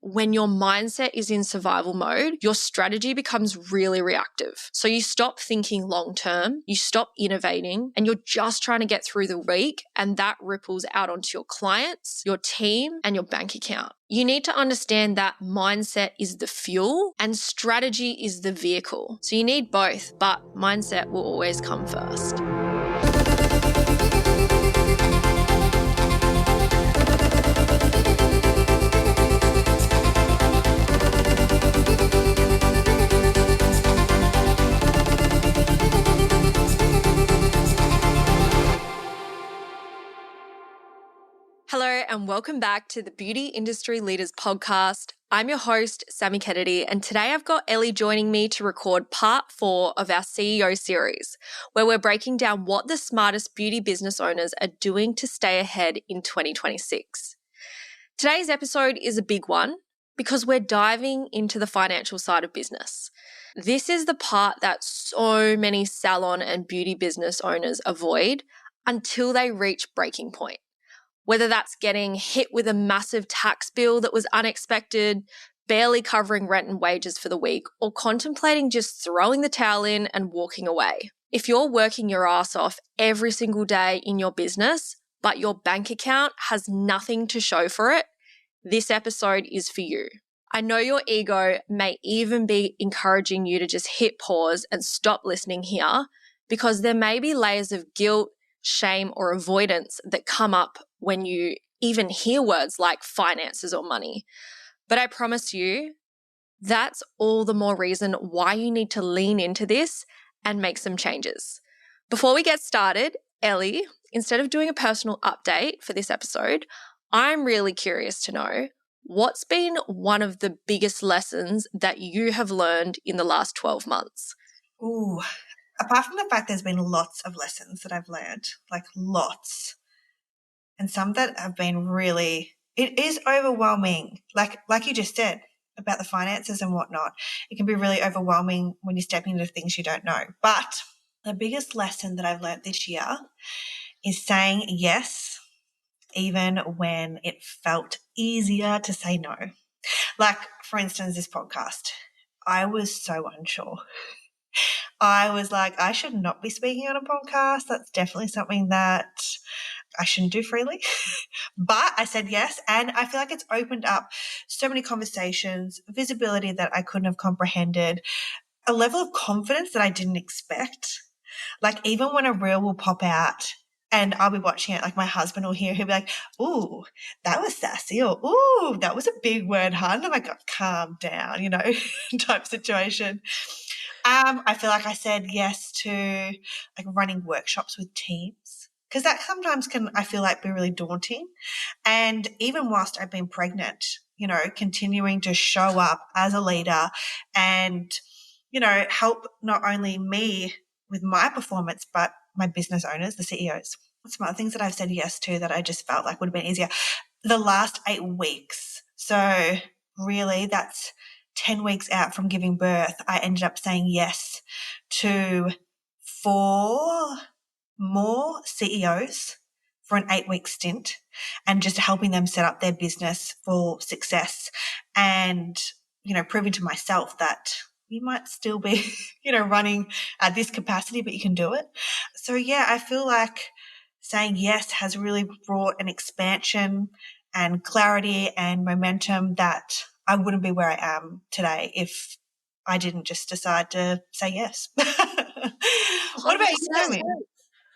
when your mindset is in survival mode, your strategy becomes really reactive. So you stop thinking long-term, you stop innovating, and you're just trying to get through the week, and that ripples out onto your clients, your team, and your bank account. You need to understand that mindset is the fuel and strategy is the vehicle. So you need both, but mindset will always come first. Hello and welcome back to the Beauty Industry Leaders Podcast. I'm your host, Sammy Kennedy, and today I've got Elli joining me to record part 4 of our CEO series, where we're breaking down what the smartest beauty business owners are doing to stay ahead in 2026. Today's episode is a big one because we're diving into the financial side of business. This is the part that so many salon and beauty business owners avoid until they reach breaking point. Whether that's getting hit with a massive tax bill that was unexpected, barely covering rent and wages for the week, or contemplating just throwing the towel in and walking away. If you're working your ass off every single day in your business, but your bank account has nothing to show for it, this episode is for you. I know your ego may even be encouraging you to just hit pause and stop listening here, because there may be layers of guilt, shame, or avoidance that come up when you even hear words like finances or money. But I promise you, that's all the more reason why you need to lean into this and make some changes. Before we get started, Elli, instead of doing a personal update for this episode, I'm really curious to know what's been one of the biggest lessons that you have learned in the last 12 months? Ooh, apart from the fact there's been lots of lessons that I've learned, like lots, and some that have been really, it is overwhelming. Like you just said about the finances and whatnot, it can be really overwhelming when you're stepping into things you don't know. But the biggest lesson that I've learned this year is saying yes, even when it felt easier to say no. Like, for instance, this podcast, I was so unsure. I was like, I should not be speaking on a podcast. That's definitely something that I shouldn't do freely. But I said yes, and I feel like it's opened up so many conversations, visibility that I couldn't have comprehended, a level of confidence that I didn't expect. Like, even when a reel will pop out and I'll be watching it, like my husband will he'll be like, ooh, that was sassy, or ooh, that was a big word, hun. I'm like, oh, calm down, type situation. I feel like I said yes to like running workshops with teams, because that sometimes can, I feel like, be really daunting. And even whilst I've been pregnant, continuing to show up as a leader and, help not only me with my performance, but my business owners, the CEOs. Some other things that I've said yes to that I just felt like would have been easier. The last 8 weeks. So really that's 10 weeks out from giving birth, I ended up saying yes to 4 more CEOs for an 8-week stint and just helping them set up their business for success and, proving to myself that you might still be, running at this capacity, but you can do it. So yeah, I feel like saying yes has really brought an expansion and clarity and momentum that I wouldn't be where I am today if I didn't just decide to say yes. What about you, Sammy?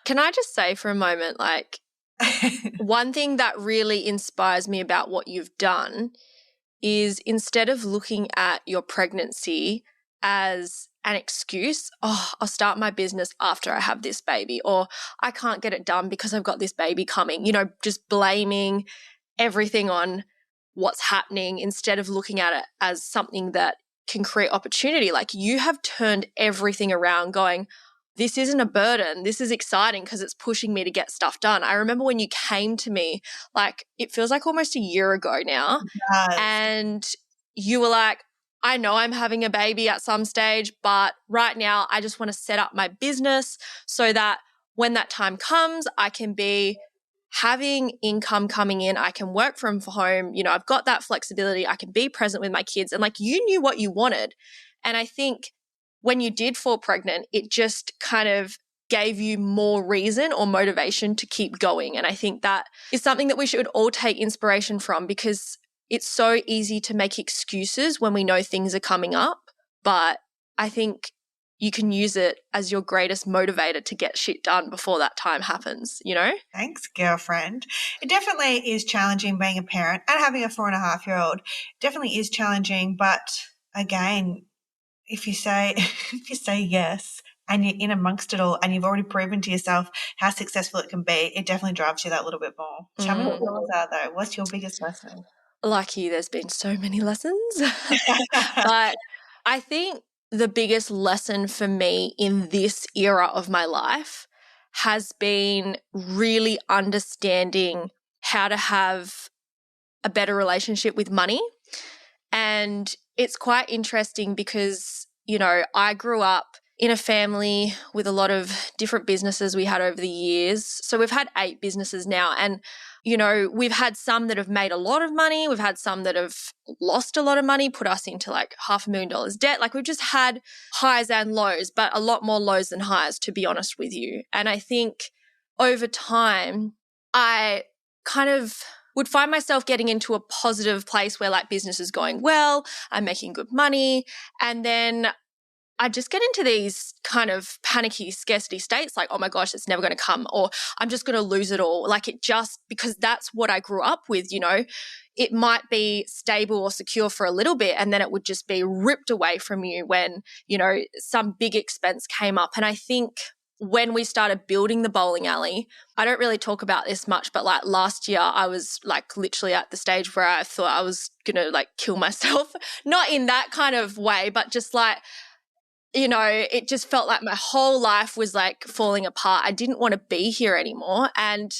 Can I just say for a moment, like, one thing that really inspires me about what you've done is instead of looking at your pregnancy as an excuse, I'll start my business after I have this baby, or I can't get it done because I've got this baby coming, just blaming everything on what's happening instead of looking at it as something that can create opportunity. Like, you have turned everything around going, this isn't a burden. This is exciting because it's pushing me to get stuff done. I remember when you came to me, like, it feels like almost a year ago now, and you were like, I know I'm having a baby at some stage, but right now I just want to set up my business so that when that time comes, I can be having income coming in, I can work from home, you know, I've got that flexibility, I can be present with my kids, and like you knew what you wanted. And I think when you did fall pregnant, it just kind of gave you more reason or motivation to keep going. And I think that is something that we should all take inspiration from, because it's so easy to make excuses when we know things are coming up. But I think you can use it as your greatest motivator to get shit done before that time happens, you know? Thanks, girlfriend. It definitely is challenging being a parent and having a 4.5-year-old. Definitely is challenging. But again, if you say yes and you're in amongst it all and you've already proven to yourself how successful it can be, it definitely drives you that little bit more. Tell me what yours are though. What's your biggest lesson? Like you, there's been so many lessons. But I think the biggest lesson for me in this era of my life has been really understanding how to have a better relationship with money. And it's quite interesting because, you know, I grew up in a family with a lot of different businesses we had over the years. So we've had 8 businesses now. And, you know, we've had some that have made a lot of money. We've had some that have lost a lot of money, put us into like $500,000 debt. Like we've just had highs and lows, but a lot more lows than highs, to be honest with you. And I think over time, I kind of would find myself getting into a positive place where like business is going well, I'm making good money. And then I just get into these kind of panicky scarcity states like, oh my gosh, it's never going to come, or I'm just going to lose it all. Like it just, because that's what I grew up with, you know, it might be stable or secure for a little bit and then it would just be ripped away from you when, you know, some big expense came up. And I think when we started building the bowling alley, I don't really talk about this much, but like last year I was like literally at the stage where I thought I was going to like kill myself, not in that kind of way, but just like, you know, it just felt like my whole life was like falling apart. I didn't want to be here anymore and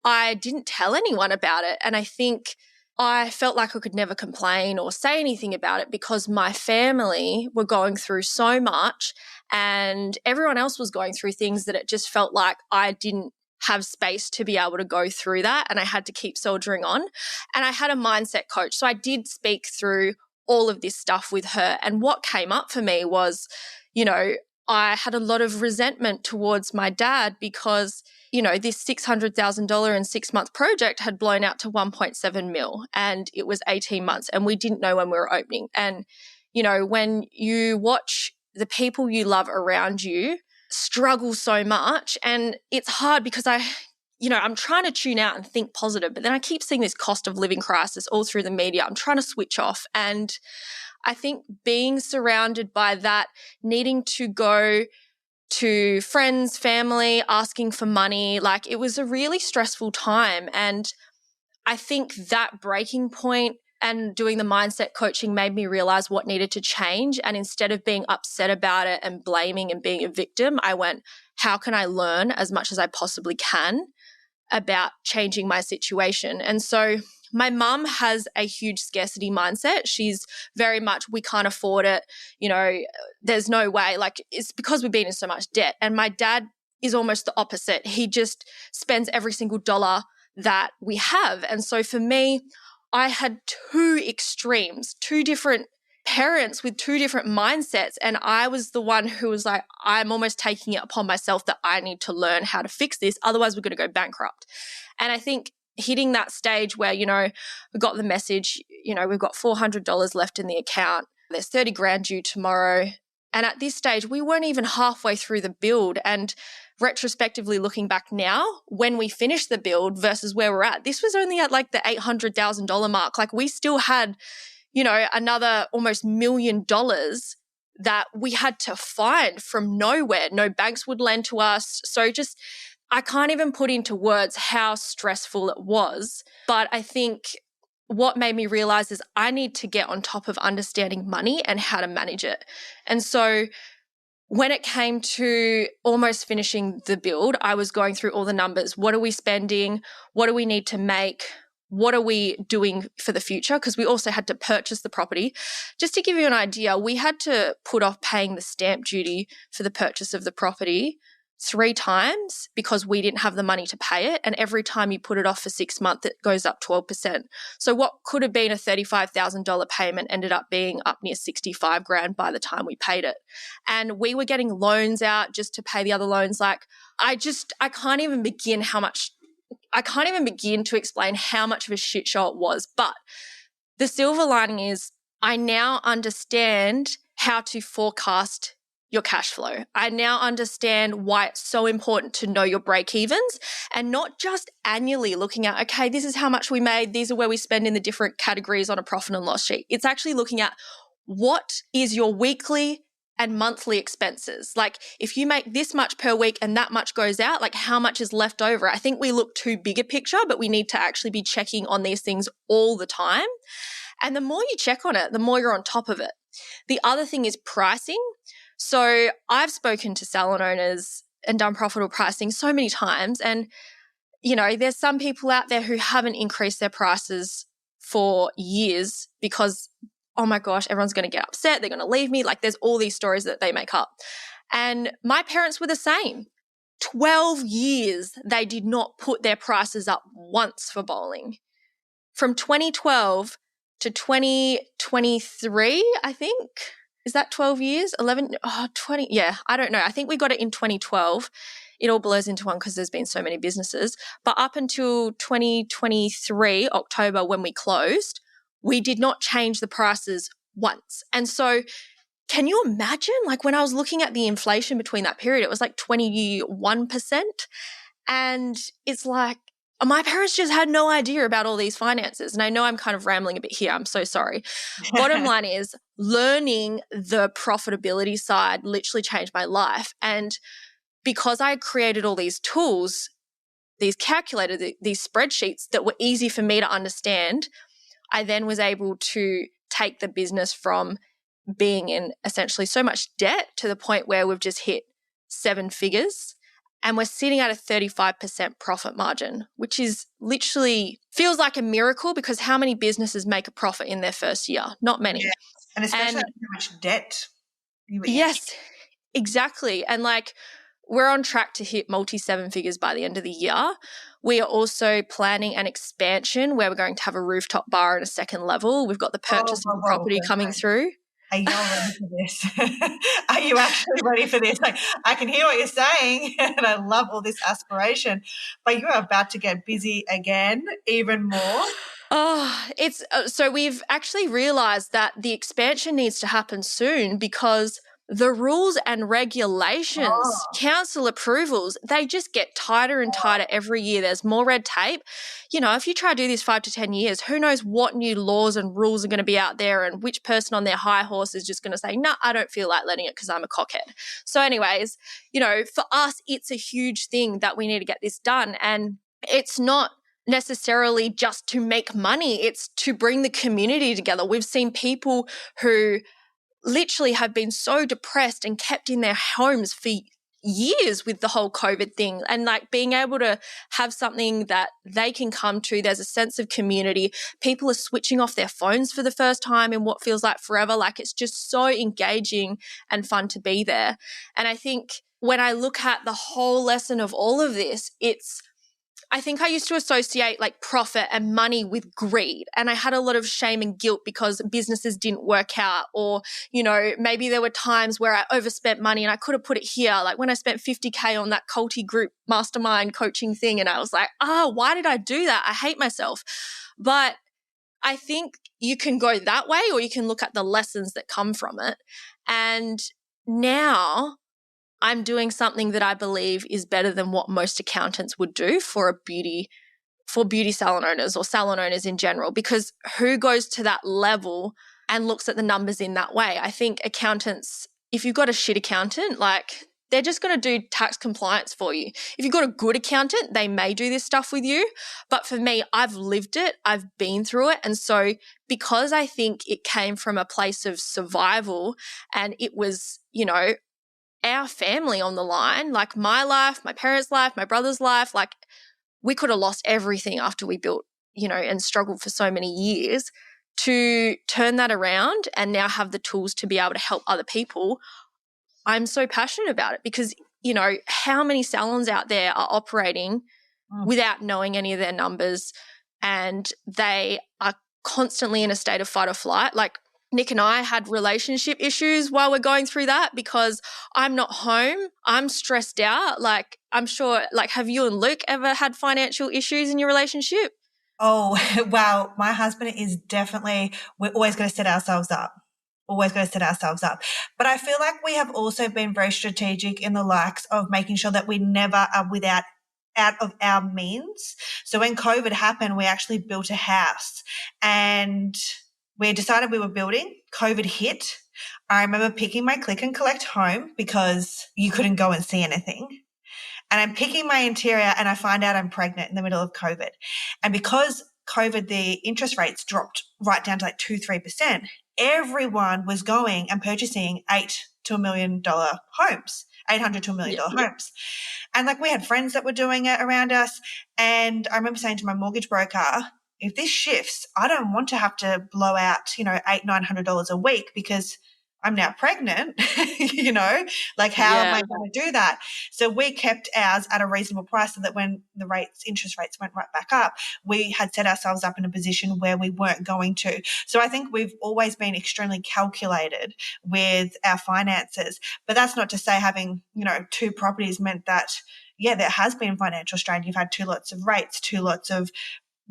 I didn't tell anyone about it. And I think I felt like I could never complain or say anything about it because my family were going through so much and everyone else was going through things that it just felt like I didn't have space to be able to go through that and I had to keep soldiering on. And I had a mindset coach. So I did speak through all of this stuff with her. And what came up for me was, you know, I had a lot of resentment towards my dad because, you know, this $600,000 and 6-month project had blown out to 1.7 mil and it was 18 months and we didn't know when we were opening. And, you know, when you watch the people you love around you struggle so much and it's hard because I'm trying to tune out and think positive, but then I keep seeing this cost of living crisis all through the media. I'm trying to switch off. And I think being surrounded by that, needing to go to friends, family, asking for money, like it was a really stressful time. And I think that breaking point and doing the mindset coaching made me realize what needed to change. And instead of being upset about it and blaming and being a victim, I went, how can I learn as much as I possibly can about changing my situation? And so my mum has a huge scarcity mindset. She's very much, we can't afford it. You know, there's no way. Like it's because we've been in so much debt. And my dad is almost the opposite. He just spends every single dollar that we have. And so for me, I had 2 extremes, 2 different parents with 2 different mindsets. And I was the one who was like, I'm almost taking it upon myself that I need to learn how to fix this. Otherwise, we're going to go bankrupt. And I think hitting that stage where, you know, we got the message, you know, we've got $400 left in the account. There's 30 grand due tomorrow. And at this stage, we weren't even halfway through the build. And retrospectively looking back now, when we finished the build versus where we're at, this was only at like the $800,000 mark. Like we still had, you know, another almost $1 million that we had to find from nowhere. No banks would lend to us. So just, I can't even put into words how stressful it was. But I think what made me realize is I need to get on top of understanding money and how to manage it. And so when it came to almost finishing the build, I was going through all the numbers. What are we spending? What do we need to make? What are we doing for the future? Because we also had to purchase the property. Just to give you an idea, we had to put off paying the stamp duty for the purchase of the property 3 times because we didn't have the money to pay it. And every time you put it off for 6 months, it goes up 12%. So what could have been a $35,000 payment ended up being up near 65 grand by the time we paid it. And we were getting loans out just to pay the other loans. Like I can't even begin to explain how much of a shit show it was. But the silver lining is I now understand how to forecast your cash flow. I now understand why it's so important to know your break evens and not just annually looking at, okay, this is how much we made. These are where we spend in the different categories on a profit and loss sheet. It's actually looking at what is your weekly and monthly expenses. Like if you make this much per week and that much goes out, like how much is left over? I think we look too big a picture, but we need to actually be checking on these things all the time. And the more you check on it, the more you're on top of it. The other thing is pricing. So I've spoken to salon owners and done profitable pricing so many times. And, you know, there's some people out there who haven't increased their prices for years because, oh my gosh, everyone's going to get upset. They're going to leave me. Like there's all these stories that they make up. And my parents were the same. 12 years, they did not put their prices up once for bowling. From 2012 to 2023, I think. Is that 12 years? 11? Oh, 20. Yeah, I don't know. I think we got it in 2012. It all blurs into one because there's been so many businesses. But up until 2023, October, when we closed, we did not change the prices once. And so can you imagine? Like when I was looking at the inflation between that period, it was like 21%. And it's like, my parents just had no idea about all these finances. And I know I'm kind of rambling a bit here. I'm so sorry. Bottom line is learning the profitability side literally changed my life. And because I created all these tools, these calculators, these spreadsheets that were easy for me to understand, I then was able to take the business from being in essentially so much debt to the point where we've just hit 7 figures. And we're sitting at a 35% profit margin, which is literally feels like a miracle because how many businesses make a profit in their first year? Not many. Yeah. And especially how much debt you were in. Yes, exactly. And like we're on track to hit multi-7 figures by the end of the year. We are also planning an expansion where we're going to have a rooftop bar and a second level. We've got the purchase of the property coming through. Are you ready for this? Are you actually ready for this? Like, I can hear what you're saying and I love all this aspiration, but you're about to get busy again, even more. Oh, it's so we've actually realized that the expansion needs to happen soon because the rules and regulations, council approvals, they just get tighter and tighter every year. There's more red tape. You know, if you try to do this 5 to 10 years, who knows what new laws and rules are going to be out there and which person on their high horse is just going to say, no, I don't feel like letting it because I'm a cockhead. So anyways, you know, for us, it's a huge thing that we need to get this done. And it's not necessarily just to make money. It's to bring the community together. We've seen people who literally have been so depressed and kept in their homes for years with the whole COVID thing, and like being able to have something that they can come to. There's a sense of community. People are switching off their phones for the first time in what feels like forever. Like it's just so engaging and fun to be there. And I think when I look at the whole lesson of all of this, I think I used to associate like profit and money with greed. And I had a lot of shame and guilt because businesses didn't work out, or, you know, maybe there were times where I overspent money and I could have put it here. Like when I spent 50K on that Culty group mastermind coaching thing, and I was like, why did I do that? I hate myself. But I think you can go that way, or you can look at the lessons that come from it. And now I'm doing something that I believe is better than what most accountants would do for beauty salon owners or salon owners in general, because who goes to that level and looks at the numbers in that way? I think accountants, if you've got a shit accountant, like they're just going to do tax compliance for you. If you've got a good accountant, they may do this stuff with you. But for me, I've lived it. I've been through it. And so because I think it came from a place of survival and it was, you know, our family on the line, like my life, my parents' life, my brother's life, like we could have lost everything after we built, you know, and struggled for so many years. To turn that around and now have the tools to be able to help other people, I'm so passionate about it because how many salons out there are operating Mm. without knowing any of their numbers, and they are constantly in a state of fight or flight. Like Nick and I had relationship issues while we're going through that because I'm not home. I'm stressed out. Like I'm sure, like have you and Luke ever had financial issues in your relationship? Oh, wow. My husband is definitely, we're always going to set ourselves up. Always going to set ourselves up. But I feel like we have also been very strategic in the likes of making sure that we never are out of our means. So when COVID happened, we actually built a house and we decided we were building. COVID hit. I remember picking my click and collect home because you couldn't go and see anything. And I'm picking my interior and I find out I'm pregnant in the middle of COVID. And because COVID, the interest rates dropped right down to like 2-3%, everyone was going and purchasing $800 to $1 million homes, $800 to $1 million homes. And like we had friends that were doing it around us. And I remember saying to my mortgage broker, if this shifts, I don't want to have to blow out, $800-900 a week because I'm now pregnant, like how am I going to do that? So we kept ours at a reasonable price so that when the interest rates went right back up, we had set ourselves up in a position where we weren't going to. So I think we've always been extremely calculated with our finances, but that's not to say having, 2 properties meant that, there has been financial strain. You've had 2 lots of rates, 2 lots of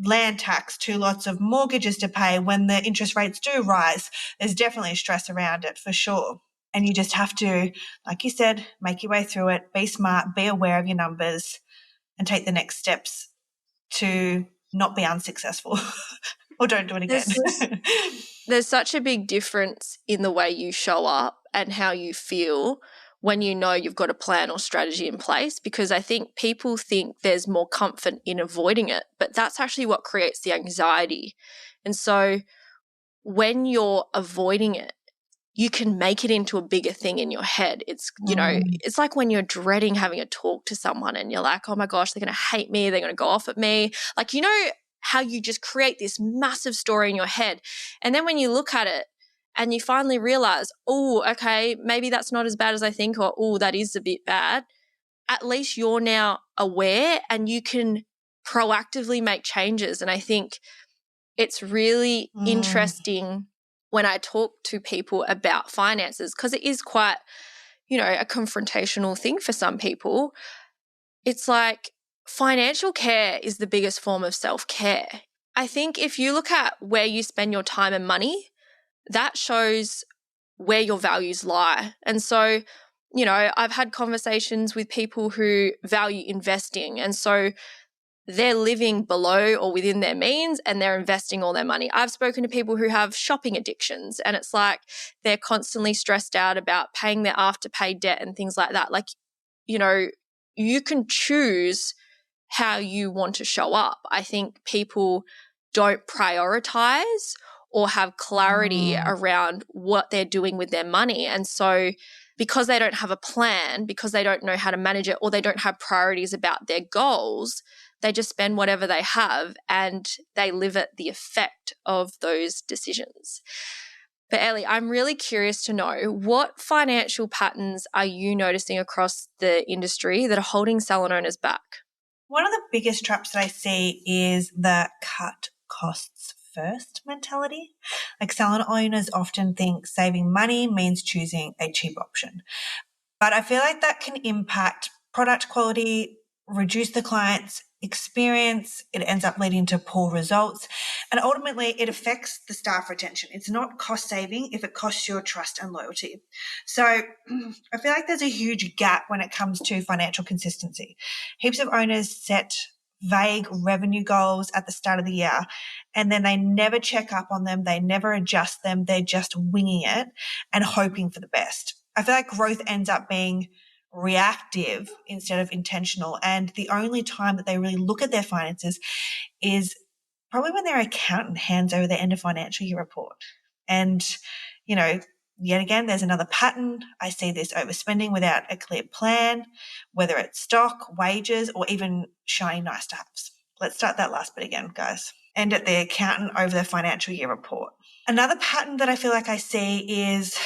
land tax, 2 lots of mortgages to pay. When the interest rates do rise, there's definitely stress around it for sure. And you just have to, like you said, make your way through it, be smart, be aware of your numbers, and take the next steps to not be unsuccessful or don't do it again. There's such a big difference in the way you show up and how you feel when you know you've got a plan or strategy in place, because I think people think there's more comfort in avoiding it, but that's actually what creates the anxiety. And so when you're avoiding it, you can make it into a bigger thing in your head. It's, it's like when you're dreading having a talk to someone and you're like, oh my gosh, they're going to hate me. They're going to go off at me. Like, how you just create this massive story in your head. And then when you look at it and you finally realize, oh, okay, maybe that's not as bad as I think, or, oh, that is a bit bad. At least you're now aware and you can proactively make changes. And I think it's really interesting when I talk to people about finances, because it is quite, a confrontational thing for some people. It's like financial care is the biggest form of self-care. I think if you look at where you spend your time and money, that shows where your values lie. And so, I've had conversations with people who value investing, and so they're living below or within their means and they're investing all their money. I've spoken to people who have shopping addictions, and it's like they're constantly stressed out about paying their afterpay debt and things like that. Like, you can choose how you want to show up. I think people don't prioritize or have clarity around what they're doing with their money. And so because they don't have a plan, because they don't know how to manage it, or they don't have priorities about their goals, they just spend whatever they have and they live at the effect of those decisions. But Elli, I'm really curious to know, what financial patterns are you noticing across the industry that are holding salon owners back? One of the biggest traps that I see is the cut costs first mentality. Like salon owners often think saving money means choosing a cheap option. But I feel like that can impact product quality, reduce the client's experience. It ends up leading to poor results. And ultimately, it affects the staff retention. It's not cost saving if it costs your trust and loyalty. So I feel like there's a huge gap when it comes to financial consistency. Heaps of owners set vague revenue goals at the start of the year, and then they never check up on them. They never adjust them. They're just winging it and hoping for the best. I feel like growth ends up being reactive instead of intentional. And the only time that they really look at their finances is probably when their accountant hands over their end of financial year report. And, yet again, there's another pattern. I see this overspending without a clear plan, whether it's stock, wages, or even shiny nice to haves. Let's start that last bit again, guys. And at the accountant over their financial year report. Another pattern that I feel like I see is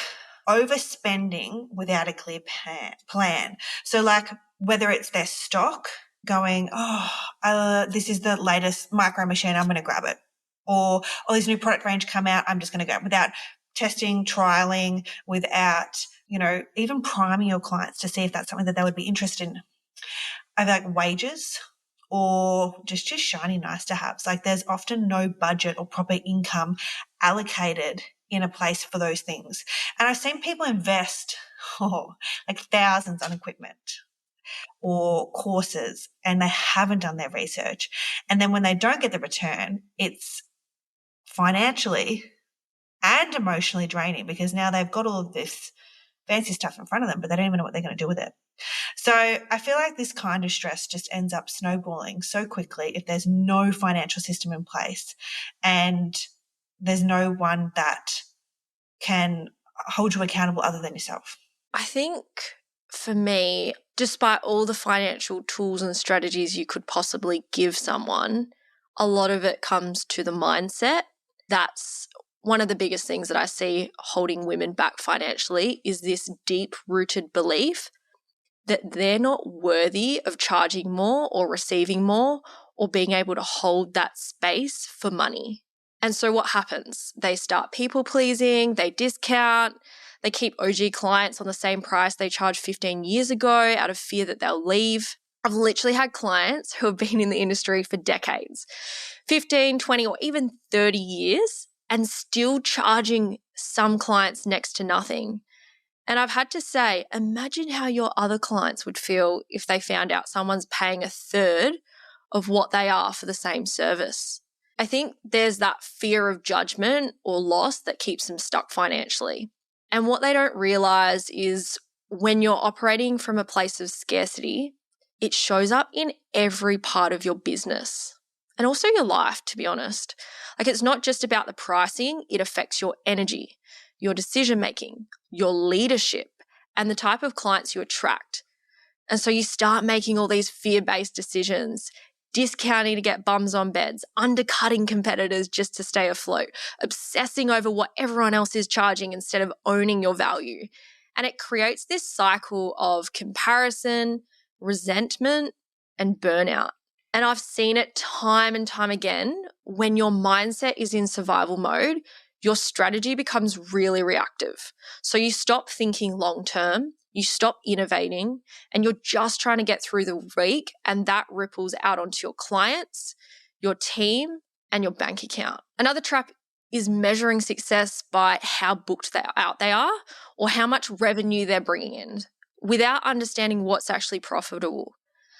overspending without a clear plan. So like whether it's their stock going, this is the latest micro machine, I'm going to grab it. Or, this new product range come out, I'm just going to go, without testing, trialing, without, even priming your clients to see if that's something that they would be interested in. I feel like wages or just shiny nice to haves. Like there's often no budget or proper income allocated in a place for those things. And I've seen people invest like thousands on equipment or courses, and they haven't done their research. And then when they don't get the return, it's financially and emotionally draining, because now they've got all of this fancy stuff in front of them, but they don't even know what they're going to do with it. So I feel like this kind of stress just ends up snowballing so quickly if there's no financial system in place and there's no one that can hold you accountable other than yourself. I think for me, despite all the financial tools and strategies you could possibly give someone, a lot of it comes to the mindset. That's one of the biggest things that I see holding women back financially, is this deep-rooted belief that they're not worthy of charging more or receiving more or being able to hold that space for money. And so what happens? They start people-pleasing, they discount, they keep OG clients on the same price they charged 15 years ago out of fear that they'll leave. I've literally had clients who have been in the industry for decades, 15, 20, or even 30 years, and still charging some clients next to nothing. And I've had to say, imagine how your other clients would feel if they found out someone's paying a third of what they are for the same service. I think there's that fear of judgment or loss that keeps them stuck financially. And what they don't realize is when you're operating from a place of scarcity, it shows up in every part of your business and also your life, to be honest. Like, it's not just about the pricing, it affects your energy, your decision-making, your leadership, and the type of clients you attract. And so you start making all these fear-based decisions, discounting to get bums on beds, undercutting competitors just to stay afloat, obsessing over what everyone else is charging instead of owning your value. And it creates this cycle of comparison, resentment, and burnout. And I've seen it time and time again. When your mindset is in survival mode, your strategy becomes really reactive. So you stop thinking long-term, you stop innovating, and you're just trying to get through the week, and that ripples out onto your clients, your team, and your bank account. Another trap is measuring success by how booked they are or how much revenue they're bringing in without understanding what's actually profitable.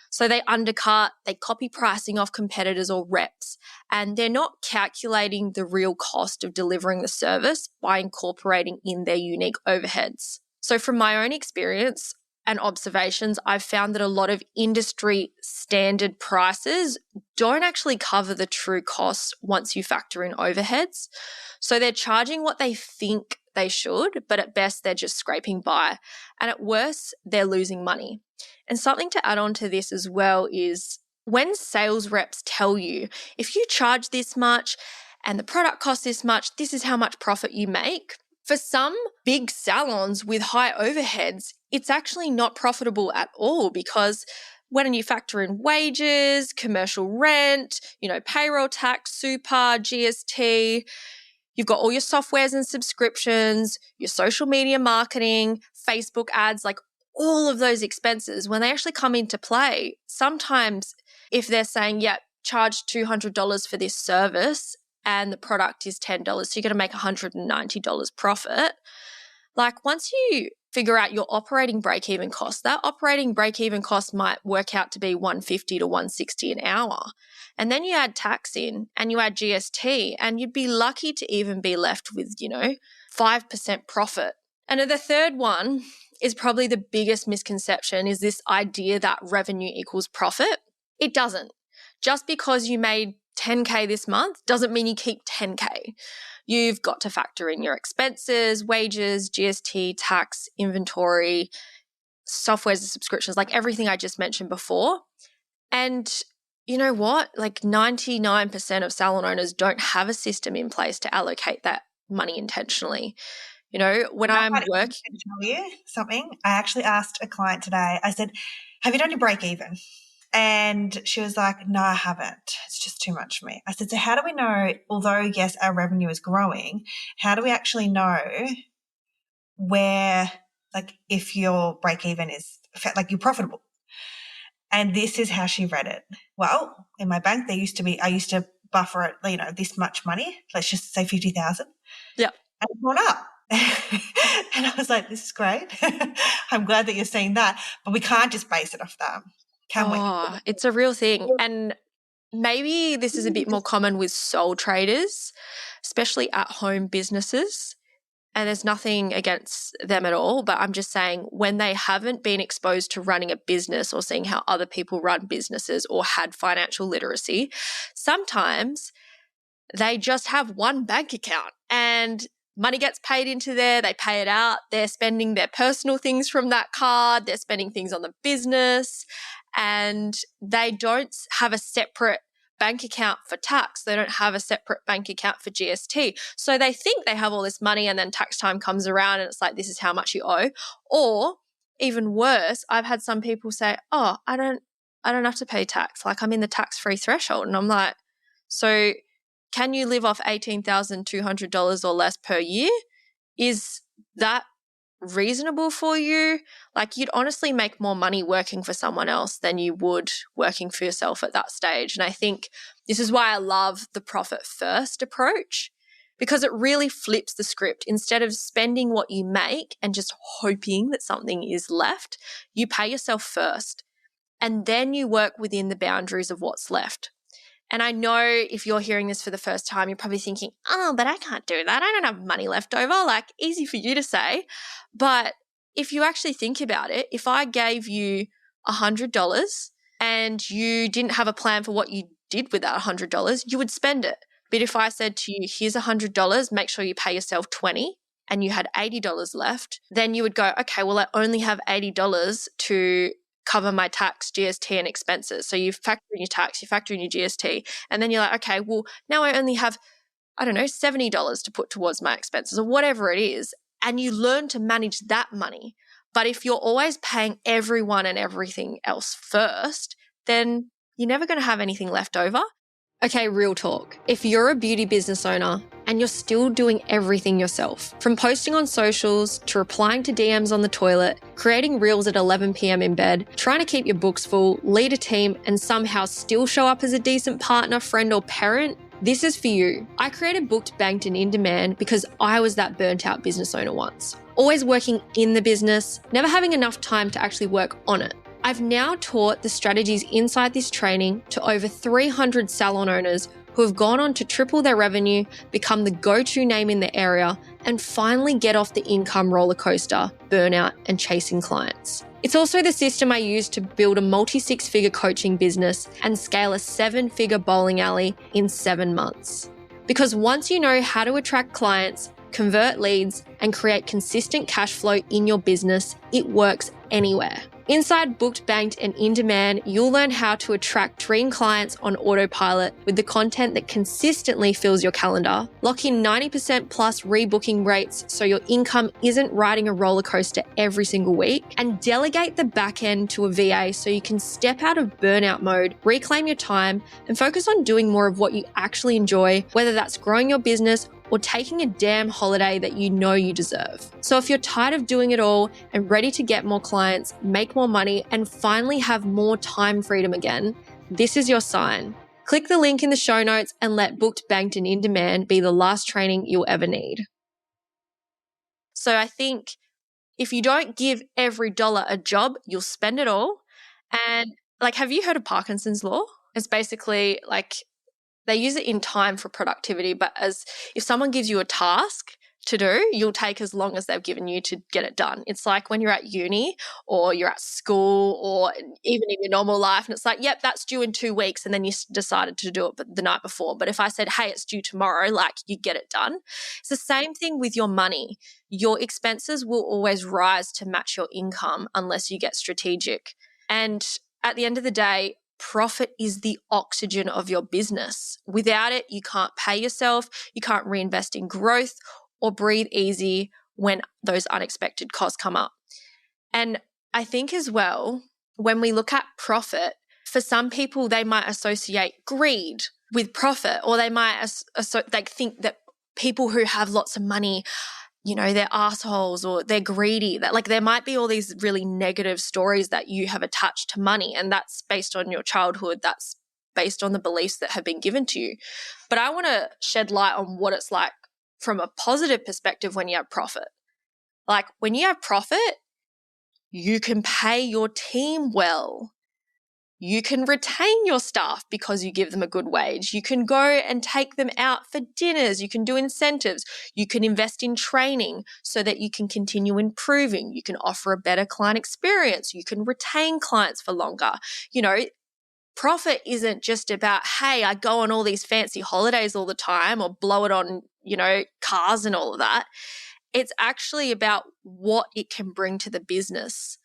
So they undercut, they copy pricing off competitors or reps, and they're not calculating the real cost of delivering the service by incorporating in their unique overheads. So from my own experience and observations, I've found that a lot of industry standard prices don't actually cover the true costs once you factor in overheads. So they're charging what they think they should, but at best they're just scraping by. And at worst, they're losing money. And something to add on to this as well is when sales reps tell you, if you charge this much and the product costs this much, this is how much profit you make. For some big salons with high overheads, it's actually not profitable at all, because when you factor in wages, commercial rent, payroll tax, super, GST, you've got all your softwares and subscriptions, your social media marketing, Facebook ads, like all of those expenses, when they actually come into play, sometimes if they're saying, charge $200 for this service and the product is $10, so you're going to make $190 profit. Like, once you figure out your operating break-even cost, that operating break-even cost might work out to be $150 to $160 an hour. And then you add tax in and you add GST, and you'd be lucky to even be left with, 5% profit. And the third one is probably the biggest misconception, is this idea that revenue equals profit. It doesn't. Just because you made 10K this month doesn't mean you keep 10K. You've got to factor in your expenses, wages, GST, tax, inventory, softwares and subscriptions, like everything I just mentioned before. And you know what? Like 99% of salon owners don't have a system in place to allocate that money intentionally. You know, when I I'm might even working, tell you something. I actually asked a client today, I said, have you done your break even? And she was like, no, I haven't. It's just too much for me. I said, so how do we know, although, yes, our revenue is growing, how do we actually know where, like, if your break even is, like, you're profitable? And this is how she read it. Well, in my bank, I used to buffer it, you know, this much money, let's just say 50,000. yeah. And it's gone up. And I was like, this is great. I'm glad that you're seeing that. But we can't just base it off that, can we? Oh, it's a real thing. And maybe this is a bit more common with sole traders, especially at home businesses. And there's nothing against them at all, but I'm just saying when they haven't been exposed to running a business or seeing how other people run businesses or had financial literacy, sometimes they just have one bank account and money gets paid into there, they pay it out, they're spending their personal things from that card, they're spending things on the business, and they don't have a separate bank account for tax. They don't have a separate bank account for GST. So they think they have all this money and then tax time comes around and it's like, this is how much you owe. Or even worse, I've had some people say, oh, I don't have to pay tax. Like I'm in the tax-free threshold. And I'm like, so can you live off $18,200 or less per year? Is that reasonable for you? Like you'd honestly make more money working for someone else than you would working for yourself at that stage. And I think this is why I love the profit first approach, because it really flips the script. Instead of spending what you make and just hoping that something is left, you pay yourself first and then you work within the boundaries of what's left. And I know if you're hearing this for the first time, you're probably thinking, oh, but I can't do that. I don't have money left over. Like, easy for you to say. But if you actually think about it, if I gave you $100 and you didn't have a plan for what you did with that $100, you would spend it. But if I said to you, here's $100, make sure you pay yourself $20, and you had $80 left, then you would go, okay, well, I only have $80 to cover my tax, GST, and expenses. So you factor in your tax, you factor in your GST, and then you're like, okay, well, now I only have, I don't know, $70 to put towards my expenses or whatever it is. And you learn to manage that money. But if you're always paying everyone and everything else first, then you're never going to have anything left over. Okay, real talk. If you're a beauty business owner and you're still doing everything yourself, from posting on socials to replying to DMs on the toilet, creating reels at 11 p.m. in bed, trying to keep your books full, lead a team, and somehow still show up as a decent partner, friend, or parent, this is for you. I created Booked, Banked, and In Demand because I was that burnt out business owner once. Always working in the business, never having enough time to actually work on it. I've now taught the strategies inside this training to over 300 salon owners who have gone on to triple their revenue, become the go-to name in the area, and finally get off the income roller coaster, burnout, and chasing clients. It's also the system I used to build a multi-six-figure coaching business and scale a 7-figure bowling alley in 7 months. Because once you know how to attract clients, convert leads, and create consistent cash flow in your business, it works anywhere. Inside Booked, Banked, and In Demand, you'll learn how to attract dream clients on autopilot with the content that consistently fills your calendar, lock in 90% plus rebooking rates so your income isn't riding a roller coaster every single week, and delegate the back end to a VA so you can step out of burnout mode, reclaim your time, and focus on doing more of what you actually enjoy, whether that's growing your business or taking a damn holiday that you know you deserve. So if you're tired of doing it all and ready to get more clients, make more money, and finally have more time freedom again, this is your sign. Click the link in the show notes and let Booked, Banked, and In Demand be the last training you'll ever need. So I think if you don't give every dollar a job, you'll spend it all. And like, have you heard of Parkinson's law? It's basically like, they use it in time for productivity, but as if someone gives you a task to do, you'll take as long as they've given you to get it done. It's like when you're at uni or you're at school or even in your normal life and it's like, yep, that's due in 2 weeks, and then you decided to do it the night before. But if I said, hey, it's due tomorrow, like you get it done. It's the same thing with your money. Your expenses will always rise to match your income unless you get strategic. And at the end of the day, profit is the oxygen of your business. Without it, you can't pay yourself, you can't reinvest in growth or breathe easy when those unexpected costs come up. And I think as well, when we look at profit, for some people, they might associate greed with profit, or they might think that people who have lots of money, they're assholes or they're greedy. That like there might be all these really negative stories that you have attached to money, and that's based on your childhood. That's based on the beliefs that have been given to you. But I want to shed light on what it's like from a positive perspective when you have profit. Like when you have profit, you can pay your team well. You can retain your staff because you give them a good wage. You can go and take them out for dinners. You can do incentives. You can invest in training so that you can continue improving. You can offer a better client experience. You can retain clients for longer. Profit isn't just about, hey, I go on all these fancy holidays all the time or blow it on, cars and all of that. It's actually about what it can bring to the business.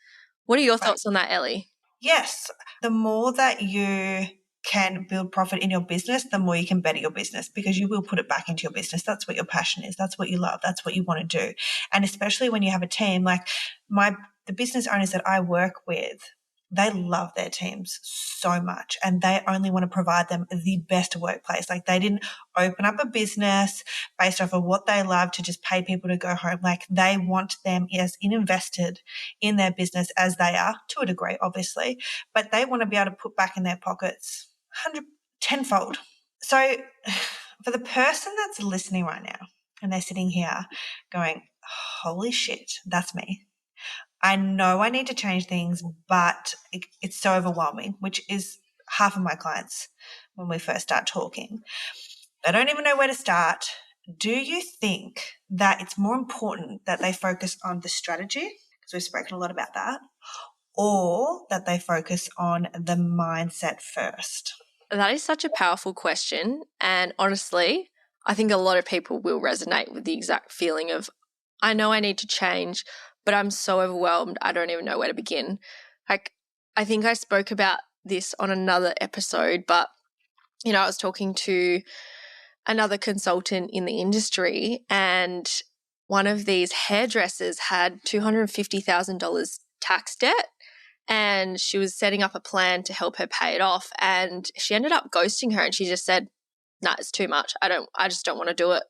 What are your thoughts on that, Elli? Yes. The more that you can build profit in your business, the more you can better your business, because you will put it back into your business. That's what your passion is. That's what you love. That's what you want to do. And especially when you have a team, like the business owners that I work with, they love their teams so much, and they only want to provide them the best workplace. Like they didn't open up a business based off of what they love to just pay people to go home. Like they want them as invested in their business as they are, to a degree, obviously, but they want to be able to put back in their pockets 10-fold. So for the person that's listening right now and they're sitting here going, holy shit, that's me. I know I need to change things, but it's so overwhelming, which is half of my clients when we first start talking. They don't even know where to start. Do you think that it's more important that they focus on the strategy, because we've spoken a lot about that, or that they focus on the mindset first? That is such a powerful question. And honestly, I think a lot of people will resonate with the exact feeling of, I know I need to change, but I'm so overwhelmed, I don't even know where to begin. Like, I think I spoke about this on another episode, but, I was talking to another consultant in the industry, and one of these hairdressers had $250,000 tax debt, and she was setting up a plan to help her pay it off, and she ended up ghosting her, and she just said, nah, it's too much. I just don't want to do it.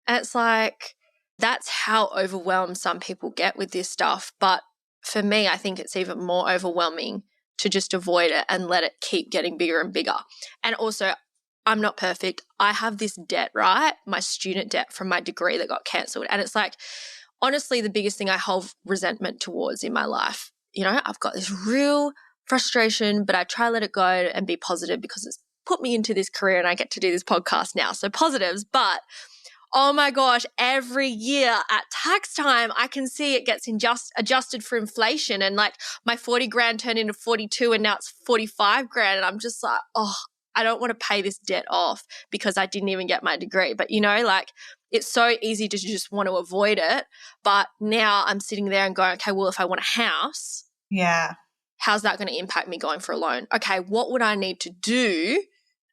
And it's like, that's how overwhelmed some people get with this stuff. But for me, I think it's even more overwhelming to just avoid it and let it keep getting bigger and bigger. And also, I'm not perfect. I have this debt, right? My student debt from my degree that got cancelled. And it's like, honestly, the biggest thing I hold resentment towards in my life. I've got this real frustration, but I try to let it go and be positive because it's put me into this career and I get to do this podcast now. So positives, but oh my gosh, every year at tax time, I can see it gets adjusted for inflation, and like my 40 grand turned into 42 and now it's 45 grand. And I'm just like, oh, I don't want to pay this debt off because I didn't even get my degree. But it's so easy to just want to avoid it. But now I'm sitting there and going, okay, well, if I want a house, how's that going to impact me going for a loan? Okay, what would I need to do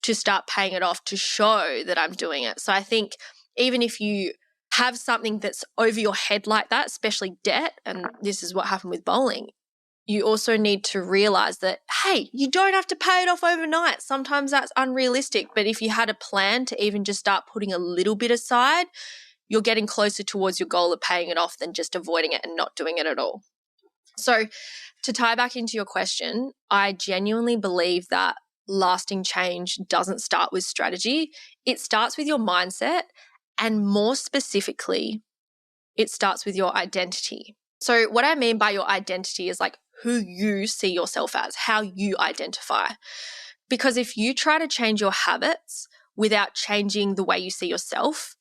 to start paying it off to show that I'm doing it? So I think even if you have something that's over your head like that, especially debt, and this is what happened with bowling, you also need to realize that, hey, you don't have to pay it off overnight. Sometimes that's unrealistic. But if you had a plan to even just start putting a little bit aside, you're getting closer towards your goal of paying it off than just avoiding it and not doing it at all. So to tie back into your question, I genuinely believe that lasting change doesn't start with strategy. It starts with your mindset. And more specifically, it starts with your identity. So what I mean by your identity is like who you see yourself as, how you identify. Because if you try to change your habits without changing the way you see yourself,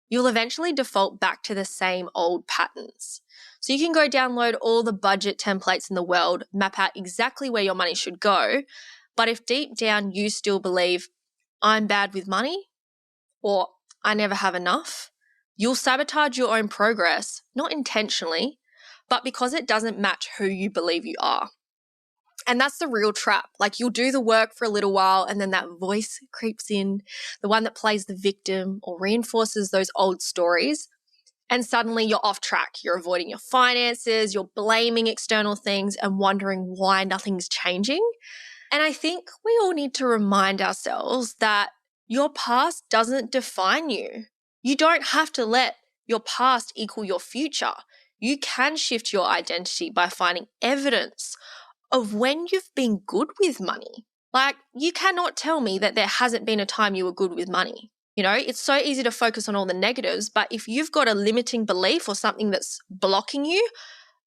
you'll eventually default back to the same old patterns. So you can go download all the budget templates in the world, map out exactly where your money should go. But if deep down you still believe, I'm bad with money, or I never have enough, you'll sabotage your own progress, not intentionally, but because it doesn't match who you believe you are. And that's the real trap. Like you'll do the work for a little while and then that voice creeps in, the one that plays the victim or reinforces those old stories. And suddenly you're off track. You're avoiding your finances, you're blaming external things and wondering why nothing's changing. And I think we all need to remind ourselves that your past doesn't define you. You don't have to let your past equal your future. You can shift your identity by finding evidence of when you've been good with money. Like, you cannot tell me that there hasn't been a time you were good with money. You know, it's so easy to focus on all the negatives, but if you've got a limiting belief or something that's blocking you,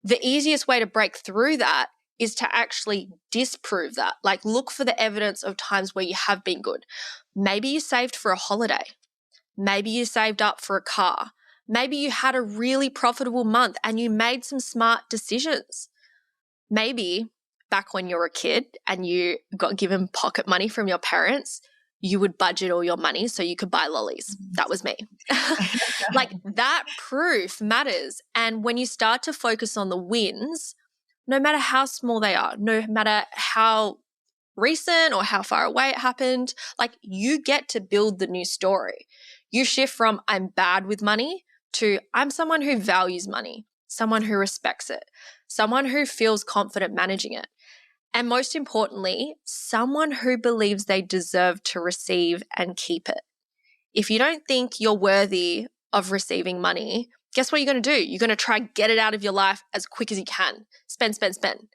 the easiest way to break through that is to actually disprove that. Like, look for the evidence of times where you have been good. Maybe you saved for a holiday. Maybe you saved up for a car. Maybe you had a really profitable month and you made some smart decisions. Maybe back when you were a kid and you got given pocket money from your parents, you would budget all your money so you could buy lollies. That was me. Like, that proof matters. And when you start to focus on the wins, no matter how small they are, no matter how recent or how far away it happened, like, you get to build the new story. You shift from I'm bad with money to I'm someone who values money, someone who respects it, someone who feels confident managing it. And most importantly, someone who believes they deserve to receive and keep it. If you don't think you're worthy of receiving money, guess what you're going to do? You're going to try get it out of your life as quick as you can. Spend, spend, spend.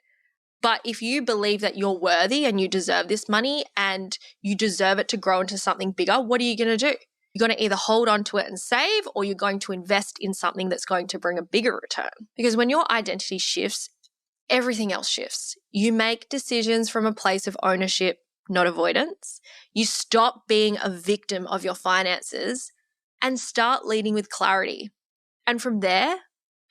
But if you believe that you're worthy and you deserve this money and you deserve it to grow into something bigger, what are you going to do? You're going to either hold on to it and save, or you're going to invest in something that's going to bring a bigger return. Because when your identity shifts, everything else shifts. You make decisions from a place of ownership, not avoidance. You stop being a victim of your finances and start leading with clarity. And from there,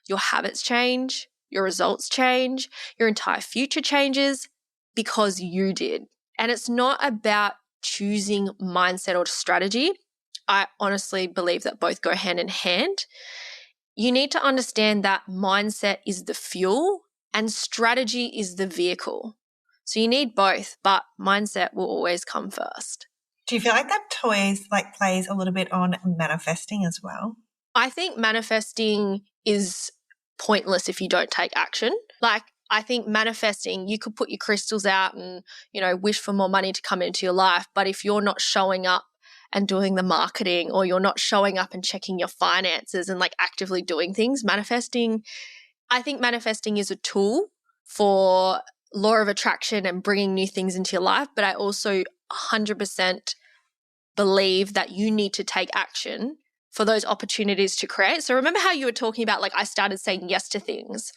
your habits change, your results change, your entire future changes because you did. And it's not about choosing mindset or strategy. I honestly believe that both go hand in hand. You need to understand that mindset is the fuel and strategy is the vehicle. So you need both, but mindset will always come first. Do you feel like that plays a little bit on manifesting as well? I think manifesting is pointless if you don't take action. Like, I think manifesting, you could put your crystals out and, you know, wish for more money to come into your life. But if you're not showing up and doing the marketing, or you're not showing up and checking your finances and like actively doing things, I think manifesting is a tool for law of attraction and bringing new things into your life. But I also 100% believe that you need to take action for those opportunities to create. So remember how you were talking about, like, I started saying yes to things.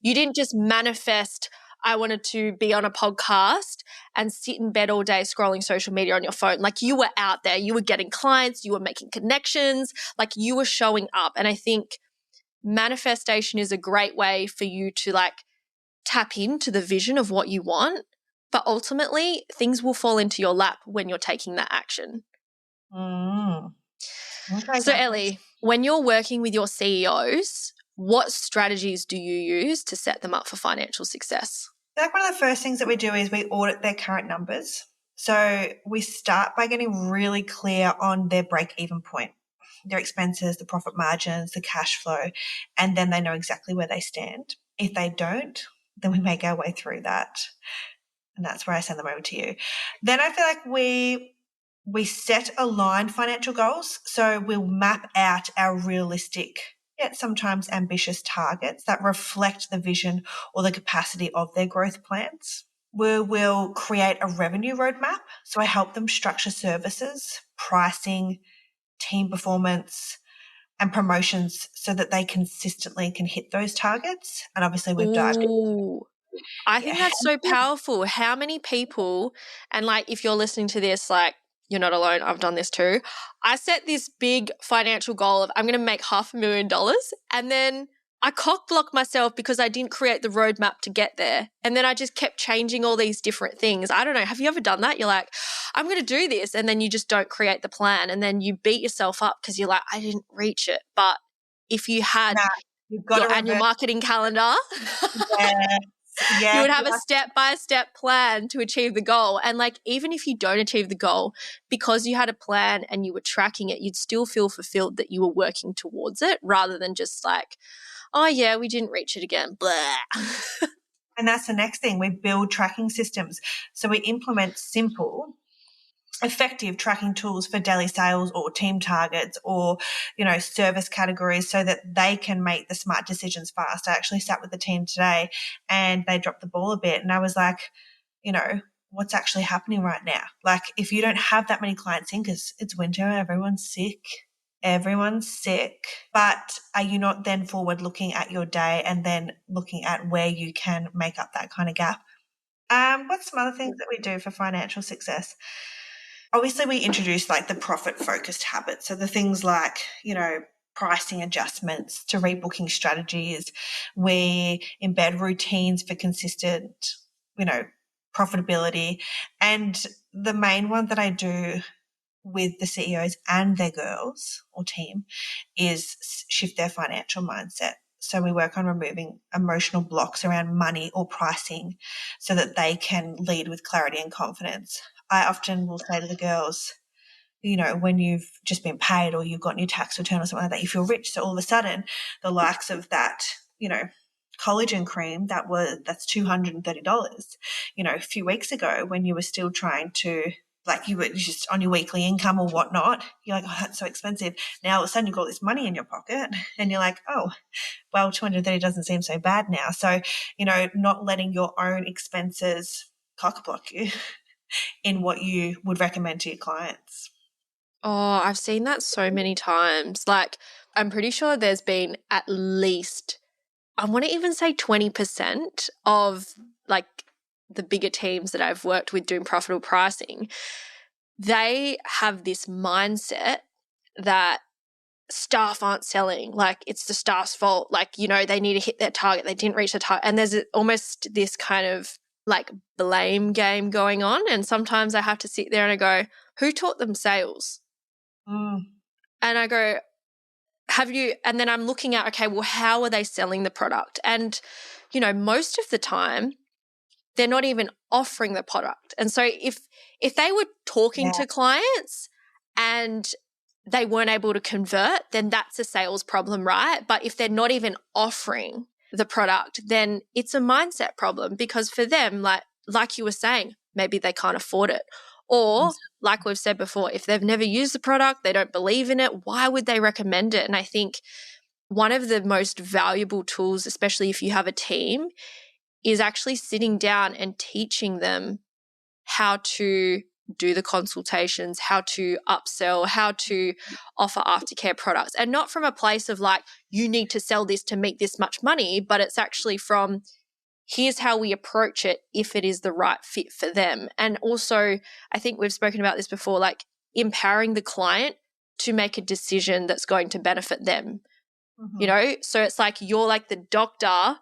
You didn't just manifest, I wanted to be on a podcast and sit in bed all day scrolling social media on your phone. Like, you were out there, you were getting clients, you were making connections, like you were showing up. And I think manifestation is a great way for you to like tap into the vision of what you want, but ultimately things will fall into your lap when you're taking that action. Okay, so Elli, when you're working with your CEOs, what strategies do you use to set them up for financial success? Like, one of the first things that we do is we audit their current numbers. So we start by getting really clear on their break-even point, their expenses, the profit margins, the cash flow, and then they know exactly where they stand. If they don't, then we make our way through that. And that's where I send them over to you. Then I feel like we set aligned financial goals. So we'll map out our realistic, yet sometimes ambitious targets that reflect the vision or the capacity of their growth plans. We will create a revenue roadmap. So I help them structure services, pricing, team performance, and promotions so that they consistently can hit those targets. And obviously we've dived. I think that's so powerful. How many people, and like if you're listening to this, like you're not alone, I've done this too. I set this big financial goal of I'm going to make $500,000, and then I cock block myself because I didn't create the roadmap to get there. And then I just kept changing all these different things. I don't know. Have you ever done that? You're like, I'm going to do this. And then you just don't create the plan. And then you beat yourself up because you're like, I didn't reach it. But if you had your annual marketing calendar. Yes. Yeah. You would have a step-by-step plan to achieve the goal. And like, even if you don't achieve the goal, because you had a plan and you were tracking it, you'd still feel fulfilled that you were working towards it rather than just like, oh yeah, we didn't reach it again. Blah. And that's the next thing. We build tracking systems. So we implement simple, effective tracking tools for daily sales or team targets or, service categories so that they can make the smart decisions fast. I actually sat with the team today and they dropped the ball a bit. And I was like, what's actually happening right now? Like, if you don't have that many clients in, because it's winter, everyone's sick, but are you not then forward looking at your day and then looking at where you can make up that kind of gap? What's some other things that we do for financial success? Obviously, we introduce like the profit-focused habits. So the things like, pricing adjustments to rebooking strategies. We embed routines for consistent, profitability. And the main one that I do with the CEOs and their girls or team is shift their financial mindset. So we work on removing emotional blocks around money or pricing so that they can lead with clarity and confidence. I often will say to the girls, when you've just been paid or you've got your tax return or something like that, you feel rich. So all of a sudden the likes of that, collagen cream that's $230, a few weeks ago when you were still trying to, like, you were just on your weekly income or whatnot, you're like, oh, that's so expensive. Now all of a sudden you've got this money in your pocket and you're like, oh, well, 230 doesn't seem so bad now. So, not letting your own expenses cock block you in what you would recommend to your clients. Oh, I've seen that so many times. Like, I'm pretty sure there's been at least, I want to even say 20% of like the bigger teams that I've worked with doing profitable pricing, they have this mindset that staff aren't selling, like it's the staff's fault, like, they need to hit their target, they didn't reach their target. And there's almost this kind of like blame game going on. And sometimes I have to sit there and I go, who taught them sales? And I go, have you, and then I'm looking at, okay, well, how are they selling the product? And, most of the time they're not even offering the product. And so if they were talking to clients and they weren't able to convert, then that's a sales problem, right? But if they're not even offering the product, then it's a mindset problem, because for them, like you were saying, maybe they can't afford it. Or like we've said before, if they've never used the product, they don't believe in it, why would they recommend it? And I think one of the most valuable tools, especially if you have a team, is actually sitting down and teaching them how to do the consultations, how to upsell, how to offer aftercare products. And not from a place of like, you need to sell this to make this much money, but it's actually from, here's how we approach it if it is the right fit for them. And also, I think we've spoken about this before, like empowering the client to make a decision that's going to benefit them. So it's like you're like the doctor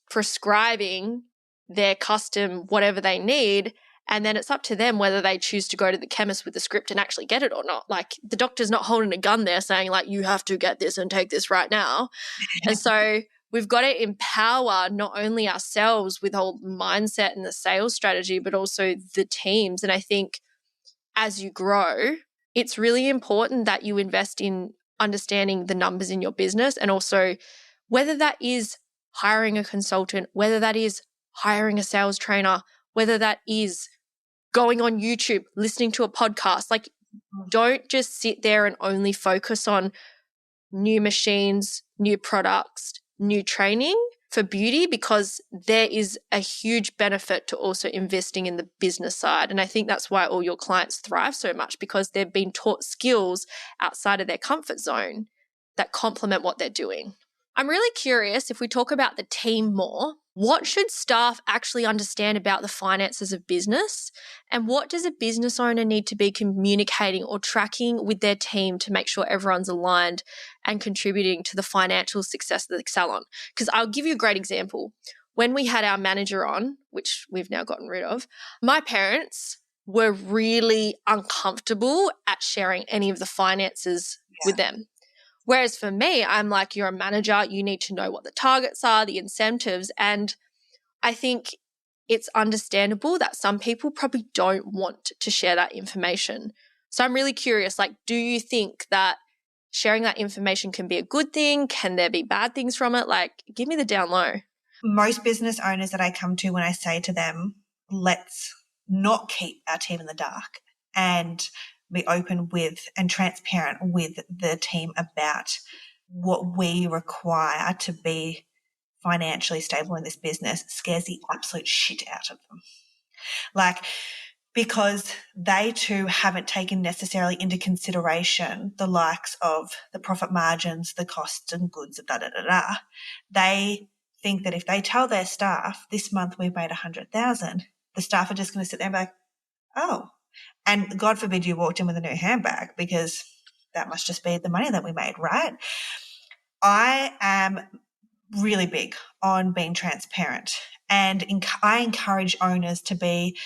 prescribing their custom whatever they need, and then it's up to them whether they choose to go to the chemist with the script and actually get it or not. Like, the doctor's not holding a gun there saying like, you have to get this and take this right now. And so we've got to empower not only ourselves with whole mindset and the sales strategy, but also the teams. And I think as you grow, it's really important that you invest in understanding the numbers in your business, and also whether that is hiring a consultant, whether that is hiring a sales trainer, whether that is going on YouTube, listening to a podcast. Like, don't just sit there and only focus on new machines, new products, new training for beauty, because there is a huge benefit to also investing in the business side. And I think that's why all your clients thrive so much, because they've been taught skills outside of their comfort zone that complement what they're doing. I'm really curious, if we talk about the team more, what should staff actually understand about the finances of business? And what does a business owner need to be communicating or tracking with their team to make sure everyone's aligned and contributing to the financial success of the salon? Because I'll give you a great example. When we had our manager on, which we've now gotten rid of, my parents were really uncomfortable at sharing any of the finances with them. Whereas for me, I'm like, you're a manager, you need to know what the targets are, the incentives. And I think it's understandable that some people probably don't want to share that information. So I'm really curious, like, do you think that sharing that information can be a good thing? Can there be bad things from it? Like, give me the down low. Most business owners that I come to, when I say to them, let's not keep our team in the dark and be open with and transparent with the team about what we require to be financially stable in this business, scares the absolute shit out of them. Like, because they too haven't taken necessarily into consideration the likes of the profit margins, the costs and goods, They think that if they tell their staff, this month we made 100,000, the staff are just going to sit there and be like, oh, and God forbid you walked in with a new handbag, because that must just be the money that we made, right? I am really big on being transparent, and I encourage owners to be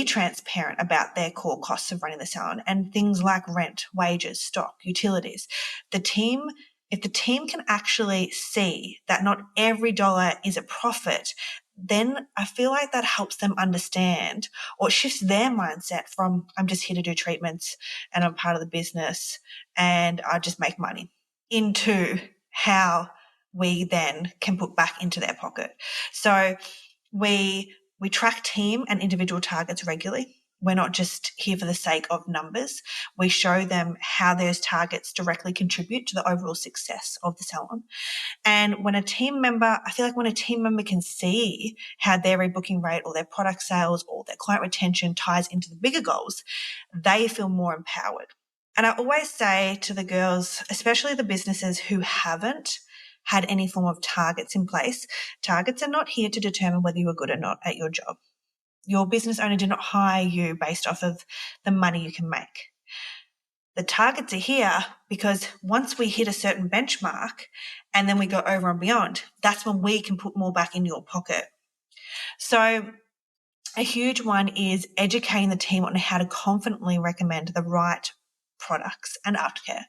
transparent about their core costs of running the salon and things like rent, wages, stock, utilities. If the team can actually see that not every dollar is a profit, then I feel like that helps them understand, or it shifts their mindset from, I'm just here to do treatments and I'm part of the business and I just make money, into how we then can put back into their pocket. So we track team and individual targets regularly. We're not just here for the sake of numbers. We show them how those targets directly contribute to the overall success of the salon. And I feel like when a team member can see how their rebooking rate or their product sales or their client retention ties into the bigger goals, they feel more empowered. And I always say to the girls, especially the businesses who haven't had any form of targets in place, targets are not here to determine whether you are good or not at your job. Your business owner did not hire you based off of the money you can make. The targets are here because once we hit a certain benchmark and then we go over and beyond, that's when we can put more back in your pocket. So a huge one is educating the team on how to confidently recommend the right products and aftercare.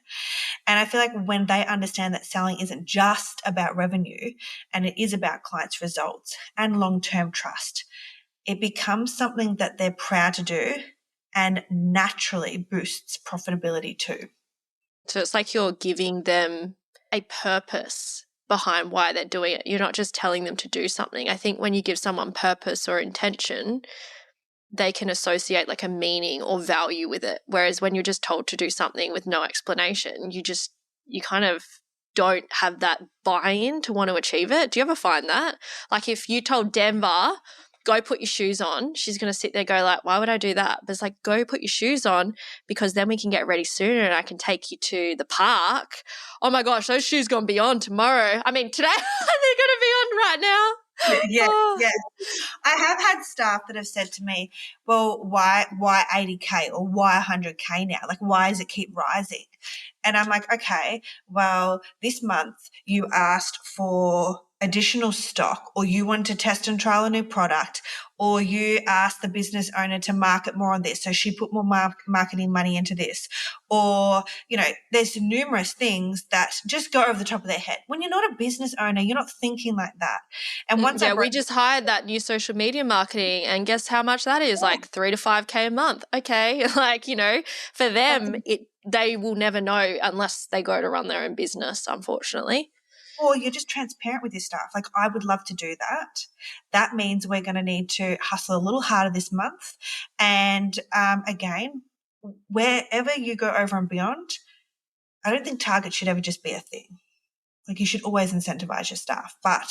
And I feel like when they understand that selling isn't just about revenue and it is about clients' results and long-term trust, it becomes something that they're proud to do and naturally boosts profitability too. So it's like you're giving them a purpose behind why they're doing it. You're not just telling them to do something. I think when you give someone purpose or intention, they can associate like a meaning or value with it. Whereas when you're just told to do something with no explanation, you kind of don't have that buy-in to want to achieve it. Do you ever find that? Like if you told Denver, go put your shoes on, she's going to sit there and go like, why would I do that? But it's like, go put your shoes on because then we can get ready sooner and I can take you to the park. Oh my gosh, those shoes going to be on tomorrow. I mean, today they're going to be on right now. Yeah. I have had staff that have said to me, well, why 80K or why 100K now? Like, why does it keep rising? And I'm like, okay, well, this month you asked for additional stock, or you wanted to test and trial a new product, or you asked the business owner to market more on this, so she put more marketing money into this. Or, there's numerous things that just go over the top of their head. When you're not a business owner, you're not thinking like that. And once we just hired that new social media marketing, and guess how much that is? Like 3 to 5K a month. Okay. Like, for them, they will never know unless they go to run their own business, unfortunately. Or you're just transparent with your staff. Like, I would love to do that. That means we're going to need to hustle a little harder this month. And again, wherever you go over and beyond, I don't think target should ever just be a thing. Like, you should always incentivize your staff. But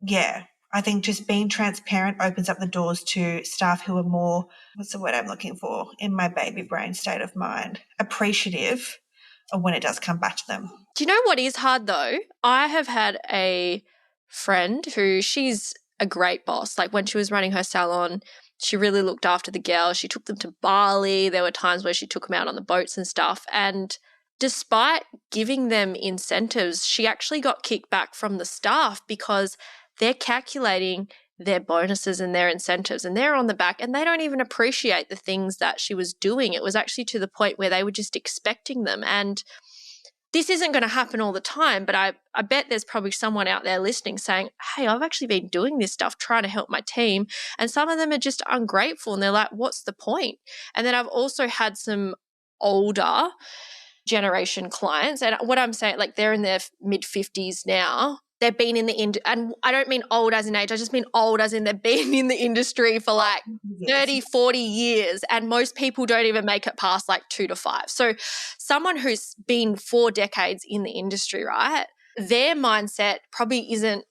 yeah, I think just being transparent opens up the doors to staff who are more, what's the word I'm looking for in my baby brain state of mind, appreciative of when it does come back to them. Do you know what is hard though? I have had a friend who, she's a great boss. Like when she was running her salon, she really looked after the girls. She took them to Bali. There were times where she took them out on the boats and stuff. And despite giving them incentives, she actually got kickback from the staff because they're calculating their bonuses and their incentives and they're on the back and they don't even appreciate the things that she was doing. It was actually to the point where they were just expecting them. And this isn't going to happen all the time, but I bet there's probably someone out there listening saying, hey, I've actually been doing this stuff, trying to help my team. And some of them are just ungrateful and they're like, what's the point? And then I've also had some older generation clients, and what I'm saying, like they're in their mid 50s now. They've been in the and I don't mean old as in age, I just mean old as in they've been in the industry for like 30, 40 years, and most people don't even make it past like 2 to 5. So someone who's been 4 decades in the industry, right, their mindset probably isn't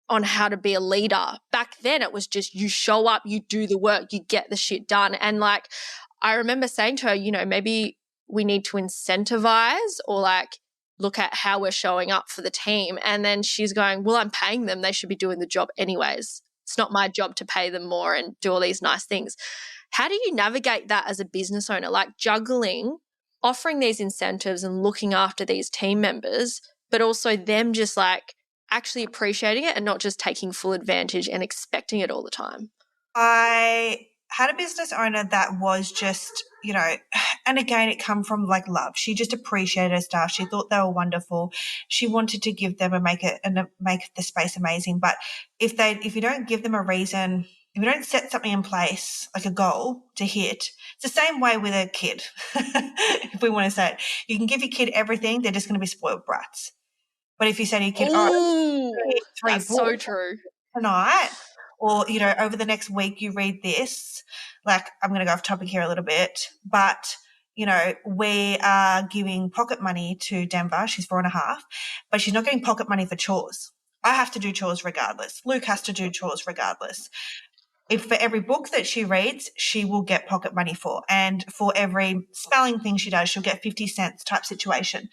on how to be a leader. Back then it was just you show up, you do the work, you get the shit done. And like I remember saying to her, you know, maybe we need to incentivize or like look at how we're showing up for the team. And then she's going, well, I'm paying them. They should be doing the job anyways. It's not my job to pay them more and do all these nice things. How do you navigate that as a business owner? Like juggling, offering these incentives and looking after these team members, but also them just like actually appreciating it and not just taking full advantage and expecting it all the time. I had a business owner that was just, you know, and again, it come from like love. She just appreciated her staff. She thought they were wonderful. She wanted to give them and make the space amazing. But if you don't give them a reason, if you don't set something in place, like a goal to hit, it's the same way with a kid. If we want to say it, you can give your kid everything. They're just going to be spoiled brats. But if you say to your kid, that's so true. Tonight, or, you know, over the next week you read this, like I'm going to go off topic here a little bit, but, you know, we are giving pocket money to Denver. She's 4.5, but she's not getting pocket money for chores. I have to do chores regardless. Luke has to do chores regardless. If for every book that she reads, she will get pocket money for, and for every spelling thing she does, she'll get 50 cents type situation.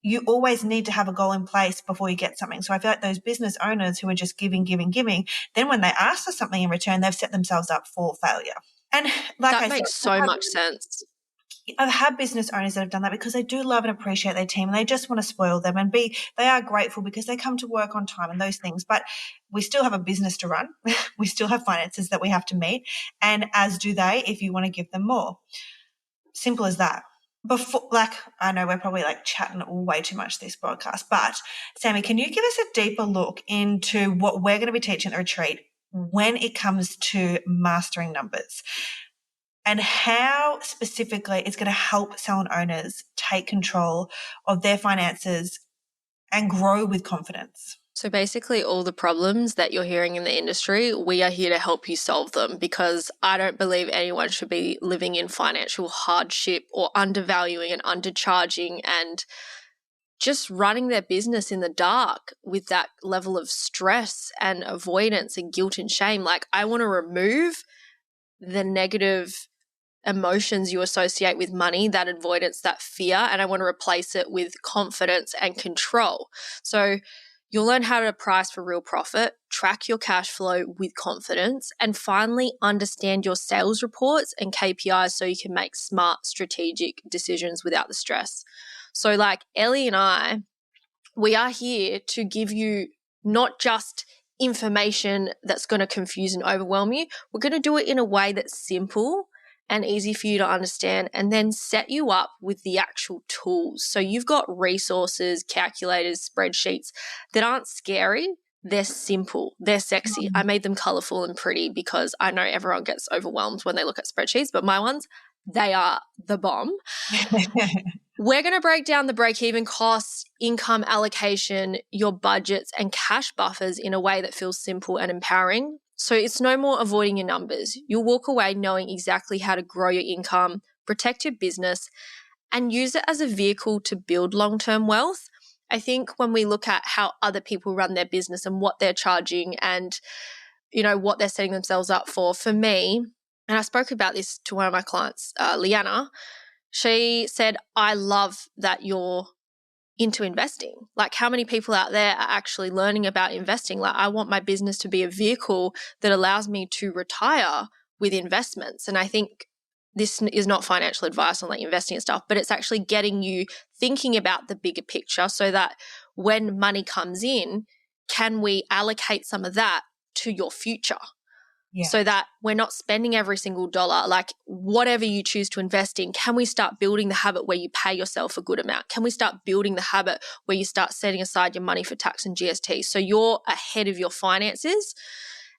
You always need to have a goal in place before you get something. So I feel like those business owners who are just giving, then when they ask for something in return, they've set themselves up for failure. And like that makes so much sense. I've had business owners that have done that because they do love and appreciate their team and they just want to spoil them and they are grateful because they come to work on time and those things. But we still have a business to run. We still have finances that we have to meet, and as do they if you want to give them more. Simple as that. Before, like, I know we're probably like chatting way too much this podcast, but Sammy, can you give us a deeper look into what we're going to be teaching at the retreat when it comes to mastering numbers and how specifically it's going to help salon owners take control of their finances and grow with confidence? So basically all the problems that you're hearing in the industry, we are here to help you solve them, because I don't believe anyone should be living in financial hardship or undervaluing and undercharging and just running their business in the dark with that level of stress and avoidance and guilt and shame. Like, I want to remove the negative emotions you associate with money, that avoidance, that fear, and I want to replace it with confidence and control. So you'll learn how to price for real profit, track your cash flow with confidence, and finally understand your sales reports and KPIs so you can make smart strategic decisions without the stress. So like Elli and I, we are here to give you not just information that's going to confuse and overwhelm you. We're going to do it in a way that's simple and easy for you to understand, and then set you up with the actual tools. So you've got resources, calculators, spreadsheets that aren't scary. They're simple. They're sexy. I made them colorful and pretty because I know everyone gets overwhelmed when they look at spreadsheets, but my ones, they are the bomb. We're going to break down the break-even costs, income allocation, your budgets, and cash buffers in a way that feels simple and empowering. So it's no more avoiding your numbers. You'll walk away knowing exactly how to grow your income, protect your business, and use it as a vehicle to build long-term wealth. I think when we look at how other people run their business and what they're charging and, you know, what they're setting themselves up for me, and I spoke about this to one of my clients, Leanna, she said, I love that you're into investing. Like, how many people out there are actually learning about investing? Like, I want my business to be a vehicle that allows me to retire with investments. And I think this is not financial advice on like investing and stuff, but it's actually getting you thinking about the bigger picture so that when money comes in, can we allocate some of that to your future? so that we're not spending every single dollar. Like whatever you choose to invest in, can we start building the habit where you pay yourself a good amount? Can we start building the habit where you start setting aside your money for tax and GST so you're ahead of your finances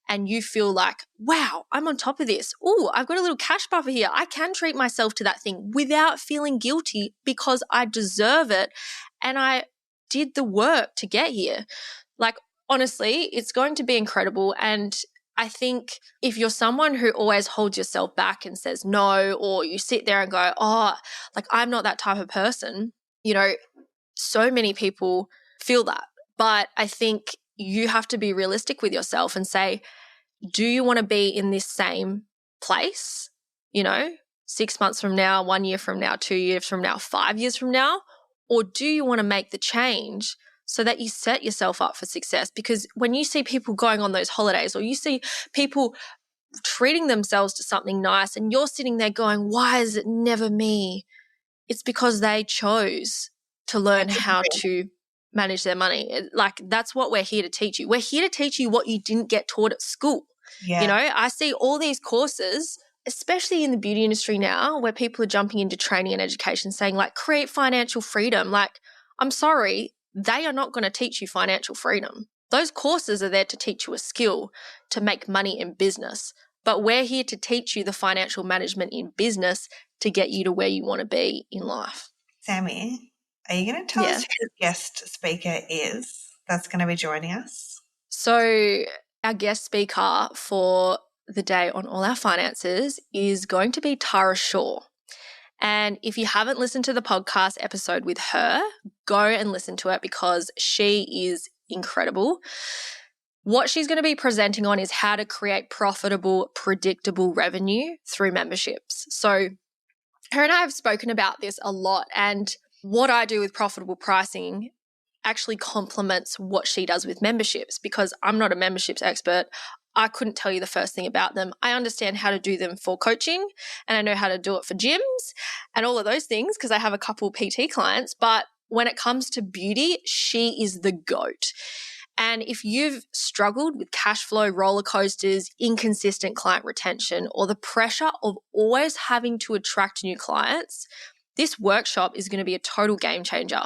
and you feel like, wow, I'm on top of this. Oh, I've got a little cash buffer here. I can treat myself to that thing without feeling guilty because I deserve it and I did the work to get here. Like, honestly, it's going to be incredible. And I think if you're someone who always holds yourself back and says no, or you sit there and go, oh, like I'm not that type of person, you know, so many people feel that. But I think you have to be realistic with yourself and say, do you want to be in this same place, 6 months from now, 1 year from now, 2 years from now, 5 years from now? Or do you want to make the change so that you set yourself up for success? Because when you see people going on those holidays or you see people treating themselves to something nice and you're sitting there going, why is it never me? It's because they chose to learn how to manage their money. Like that's what we're here to teach you. We're here to teach you what you didn't get taught at school. Yeah. I see all these courses, especially in the beauty industry now, where people are jumping into training and education saying like create financial freedom. Like, I'm sorry, they are not going to teach you financial freedom. Those courses are there to teach you a skill to make money in business. But we're here to teach you the financial management in business to get you to where you want to be in life. Sammy, are you going to tell us who the guest speaker is that's going to be joining us? So our guest speaker for the day on All Our Finances is going to be Tara Shaw. And if you haven't listened to the podcast episode with her, go and listen to it because she is incredible. What she's going to be presenting on is how to create profitable, predictable revenue through memberships. So her and I have spoken about this a lot, and what I do with profitable pricing actually complements what she does with memberships because I'm not a memberships expert. I couldn't tell you the first thing about them. I understand how to do them for coaching and I know how to do it for gyms and all of those things because I have a couple PT clients. But when it comes to beauty, she is the GOAT. And if you've struggled with cash flow roller coasters, inconsistent client retention, or the pressure of always having to attract new clients, this workshop is going to be a total game changer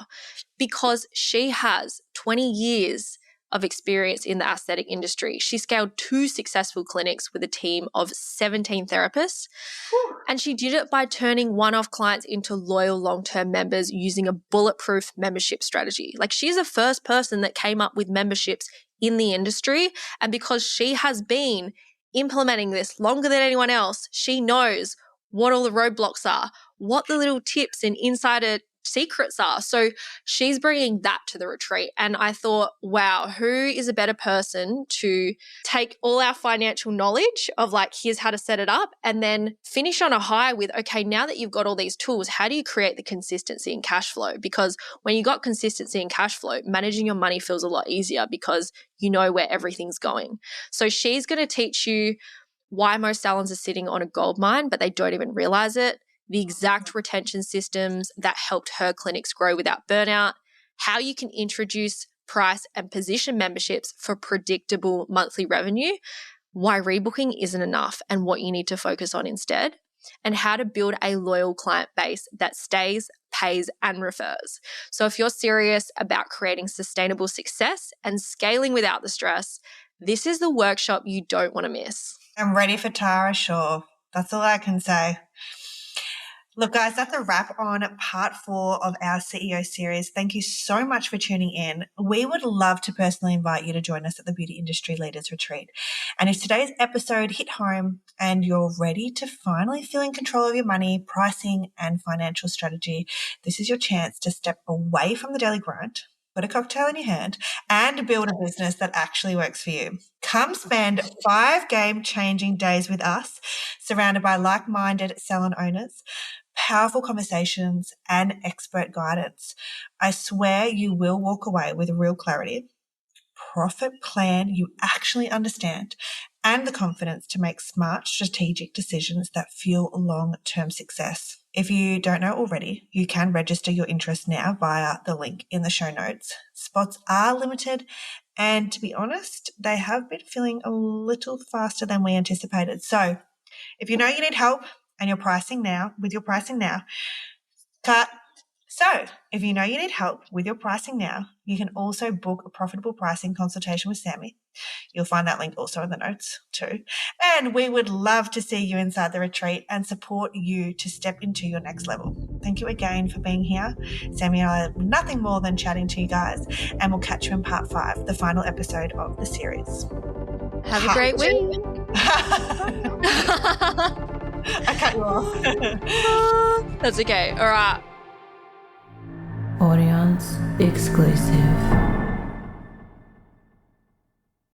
because she has 20 years of experience in the aesthetic industry. She scaled 2 successful clinics with a team of 17 therapists. And she did it by turning one-off clients into loyal long-term members using a bulletproof membership strategy. Like she's the first person that came up with memberships in the industry. And because she has been implementing this longer than anyone else, she knows what all the roadblocks are, what the little tips and insider secrets are. So she's bringing that to the retreat. And I thought, wow, who is a better person to take all our financial knowledge of like, here's how to set it up and then finish on a high with, okay, now that you've got all these tools, how do you create the consistency in cash flow? Because when you got consistency in cash flow, managing your money feels a lot easier because you know where everything's going. So she's going to teach you why most salons are sitting on a gold mine, but they don't even realize it, the exact retention systems that helped her clinics grow without burnout, how you can introduce, price, and position memberships for predictable monthly revenue, why rebooking isn't enough and what you need to focus on instead, and how to build a loyal client base that stays, pays, and refers. So if you're serious about creating sustainable success and scaling without the stress, this is the workshop you don't want to miss. I'm ready for Tara Shaw. That's all I can say. Look, guys, that's a wrap on part 4 of our CEO series. Thank you so much for tuning in. We would love to personally invite you to join us at the Beauty Industry Leaders Retreat. And if today's episode hit home and you're ready to finally feel in control of your money, pricing, and financial strategy, this is your chance to step away from the daily grind, put a cocktail in your hand, and build a business that actually works for you. Come spend 5 game-changing days with us, surrounded by like-minded salon owners, powerful conversations, and expert guidance. I swear you will walk away with real clarity, profit plan you actually understand, and the confidence to make smart, strategic decisions that fuel long-term success. If you don't know already, you can register your interest now via the link in the show notes. Spots are limited And to be honest, they have been filling a little faster than we anticipated. So if you know you need help and you're pricing now, cut. So if you know you need help with your pricing now, you can also book a profitable pricing consultation with Sammy. You'll find that link also in the notes too. And we would love to see you inside the retreat and support you to step into your next level. Thank you again for being here. Sammy and I are nothing more than chatting to you guys, and we'll catch you in part 5, the final episode of the series. Have a great week. I cut you off. That's okay. All right. Audience exclusive.